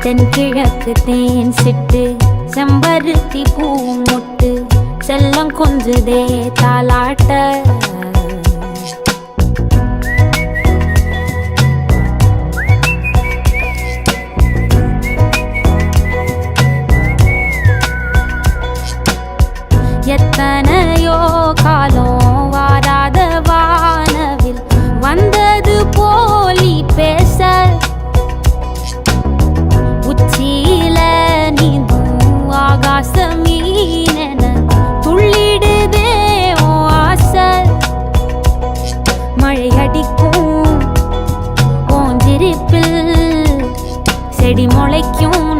தென்கிழக்கு தேன் சிட்டு செம்பருத்தி பூ முட்டு செல்லம் கொஞ்சுதே தாலாட்ட எத்தனையோ காலம் வாராத வானவில் வந்தது போலி பேச உச்சியில நீந்தும் ஆகாச மீனென துள்ளிடுதே ஓ ஆசை மழை அடிக்கும் ஓஞ்சிருப்பில் செடி முளைக்கும்